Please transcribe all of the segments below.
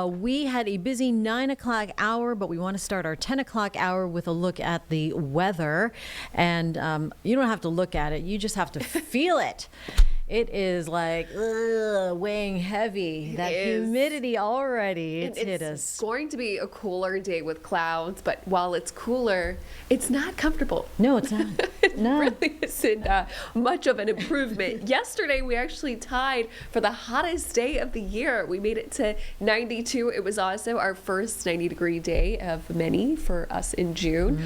We had a busy 9 o'clock hour, but we want to start our 10 o'clock hour with a look at the weather. And you don't have to look at it, you just have to feel it. It is like weighing heavy. That humidity already, it's hit us. It's going to be a cooler day with clouds, but while it's cooler, it's not comfortable. No, it's not. It really isn't much of an improvement. Yesterday, we actually tied for the hottest day of the year. We made it to 92. It was also our first 90-degree day of many for us in June.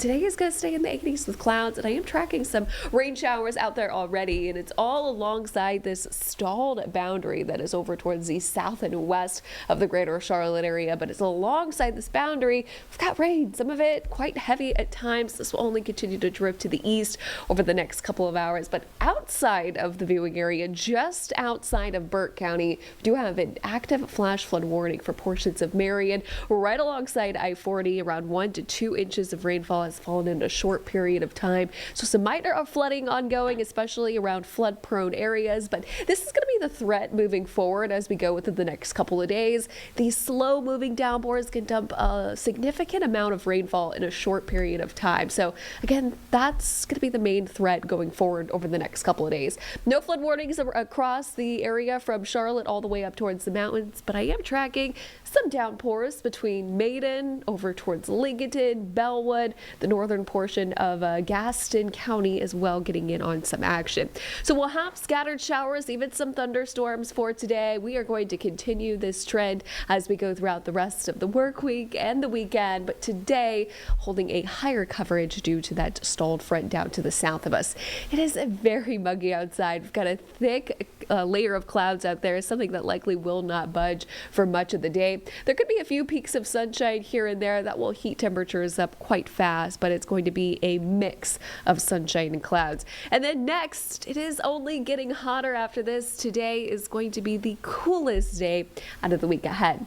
Today is going to stay in the 80s with clouds, and I am tracking some rain showers out there already, and it's all alongside this stalled boundary that is over towards the south and west of the greater Charlotte area, but it's alongside this boundary. We've got rain, some of it quite heavy at times. This will only continue to drift to the east over the next couple of hours, but outside of the viewing area, just outside of Burke County, we do have an active flash flood warning for portions of Marion. Right alongside I-40, around 1 to 2 inches of rainfall has fallen in a short period of time. So some minor flooding ongoing, especially around flood-prone areas, but this is going to be the threat moving forward as we go within the next couple of days. These slow-moving downpours can dump a significant amount of rainfall in a short period of time. So again, that's going to be the main threat going forward over the next couple of days. No flood warnings across the area from Charlotte all the way up towards the mountains, but I am tracking some downpours between Maiden over towards Lincoln, Bellwood, the northern portion of Gaston County as well, getting in on some action. So we'll have scattered showers, even some thunderstorms for today. We are going to continue this trend as we go throughout the rest of the work week and the weekend, but today holding a higher coverage due to that stalled front down to the south of us. It is very muggy outside. We've got a thick layer of clouds out there, something that likely will not budge for much of the day. There could be a few peaks of sunshine here and there that will heat temperatures up quite fast, but it's going to be a mix of sunshine and clouds. And then next, it is only getting hotter after this. Today is going to be the coolest day out of the week ahead.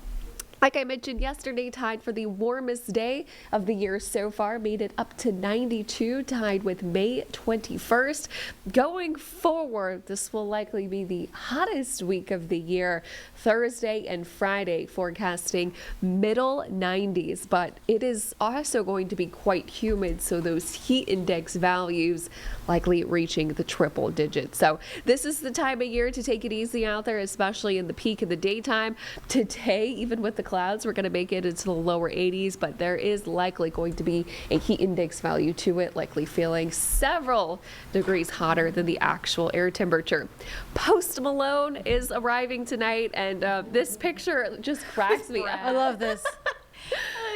Like I mentioned yesterday, tied for the warmest day of the year so far, made it up to 92, tied with May 21st. Going forward, this will likely be the hottest week of the year. Thursday and Friday forecasting middle 90s, but it is also going to be quite humid, so those heat index values likely reaching the triple digits. So this is the time of year to take it easy out there, especially in the peak of the daytime. Today, even with the clouds, we're going to make it into the lower 80s, but there is likely going to be a heat index value to it, likely feeling several degrees hotter than the actual air temperature. Post Malone is arriving tonight, and this picture just cracks me up. I love this.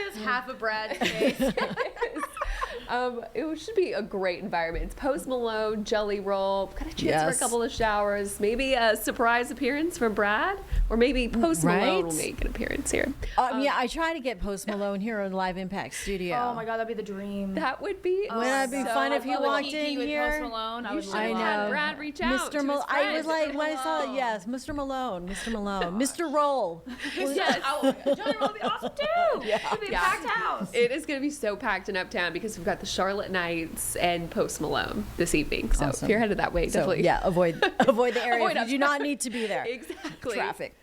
It's half a Brad's face. It should be a great environment. It's Post Malone, Jelly Roll, got a chance for a couple of showers, maybe a surprise appearance from Brad, or maybe Post Malone will make an appearance here. Yeah, I try to get Post Malone here in Live Impact Studio. Oh my God, that'd be the dream. That would be Wouldn't that be fun if he walked in here? Post Malone. I would should have had Brad reach out. Mr. Malone. I was like, when I saw it, yes, Mr. Malone, Mr. Roll. Yes. Jelly Roll would be awesome too. It'd be a packed house. It is going to be so packed in Uptown because we've got the Charlotte Knights and Post Malone this evening. So if you're headed that way, definitely. Yeah, avoid the area. You do not need to be there. Exactly. Traffic.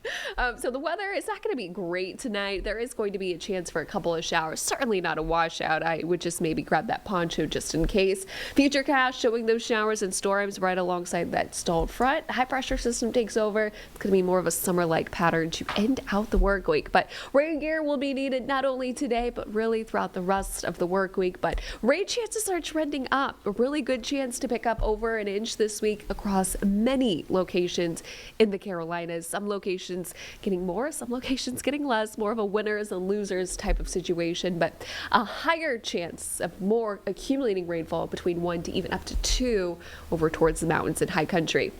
So the weather is not going to be great tonight. There is going to be a chance for a couple of showers. Certainly not a washout. I would just maybe grab that poncho just in case. Futurecast showing those showers and storms right alongside that stalled front. High pressure system takes over. It's going to be more of a summer-like pattern to end out the work week. But rain gear will be needed not only today, but really throughout the rest of the work week. But rain chances are trending up. A really good chance to pick up over an inch this week across many locations in the Carolinas. Some locations getting more, some locations getting less, more of a winners and losers type of situation, but a higher chance of more accumulating rainfall between 1 to even up to 2 over towards the mountains and high country.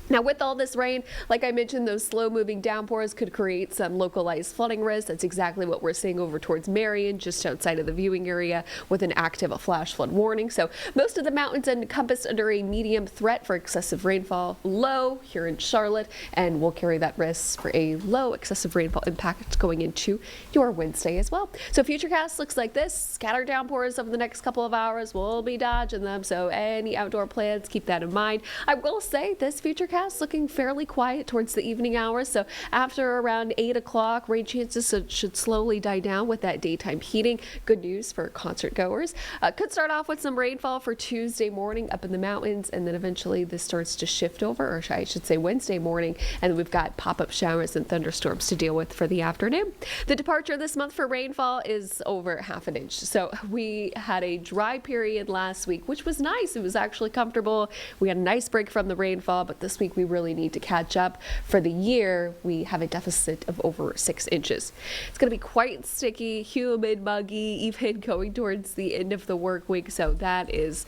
Now, with all this rain, like I mentioned, those slow-moving downpours could create some localized flooding risk. That's exactly what we're seeing over towards Marion, just outside of the viewing area, with an active flash flood warning. So most of the mountains are encompassed under a medium threat for excessive rainfall, low here in Charlotte, and we'll carry that risk for a low excessive rainfall impact going into your Wednesday as well. So Futurecast looks like this. Scattered downpours over the next couple of hours. We'll be dodging them, so any outdoor plans, keep that in mind. I will say this Futurecast forecast looking fairly quiet towards the evening hours. So after around 8 o'clock, rain chances should slowly die down with that daytime heating. Good news for concert goers. Could start off with some rainfall for Tuesday morning up in the mountains, and then eventually this starts to shift over, or I should say Wednesday morning, and we've got pop-up showers and thunderstorms to deal with for the afternoon. The departure this month for rainfall is over half an inch. So we had a dry period last week, which was nice. It was actually comfortable. We had a nice break from the rainfall, but this week we really need to catch up. For the year, we have a deficit of over 6 inches. It's going to be quite sticky, humid, muggy, even going towards the end of the work week. So that is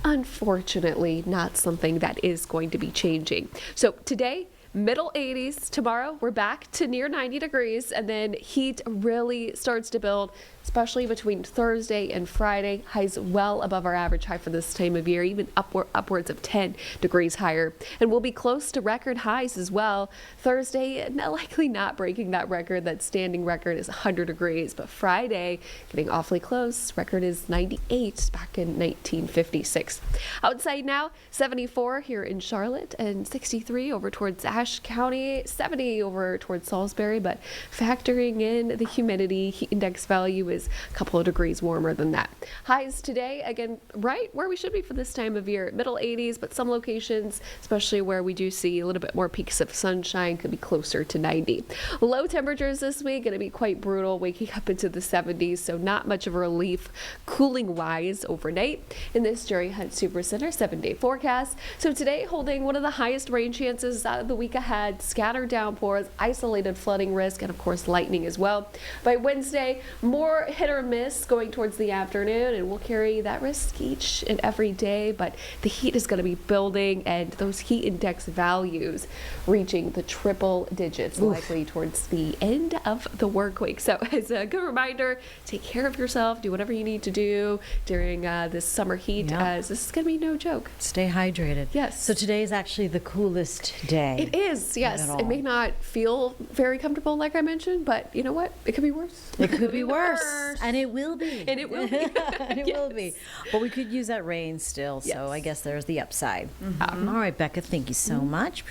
unfortunately not something that is going to be changing. So today, middle 80s. Tomorrow, we're back to near 90 degrees, and then heat really starts to build, especially between Thursday and Friday. Highs well above our average high for this time of year, even upwards of 10 degrees higher. And we'll be close to record highs as well. Thursday, likely not breaking that record. That standing record is 100 degrees, but Friday, getting awfully close. Record is 98 back in 1956. Outside now, 74 here in Charlotte, and 63 over towards Ashe County, 70 over towards Salisbury, but factoring in the humidity, heat index value is a couple of degrees warmer than that. Highs today, again, right where we should be for this time of year, middle 80s, but some locations, especially where we do see a little bit more peaks of sunshine, could be closer to 90. Low temperatures this week, going to be quite brutal, waking up into the 70s, so not much of a relief cooling wise overnight in this Jerry Hunt Super Center 7-day forecast. So today, holding one of the highest rain chances out of the week ahead, scattered downpours, isolated flooding risk, and of course lightning as well. By Wednesday, more hit or miss going towards the afternoon, and we'll carry that risk each and every day, but the heat is going to be building, and those heat index values reaching the triple digits likely towards the end of the work week. So as a good reminder, take care of yourself, do whatever you need to do during this summer heat, as this is going to be no joke. Stay hydrated. Yes. So today is actually the coolest day. It is, yes. It may not feel very comfortable, like I mentioned, but you know what? It could be worse. It could be worse. And it will be. And it will be. And it will be. But we could use that rain still, so Yes. I guess there's the upside. All right, Becca, thank you so much.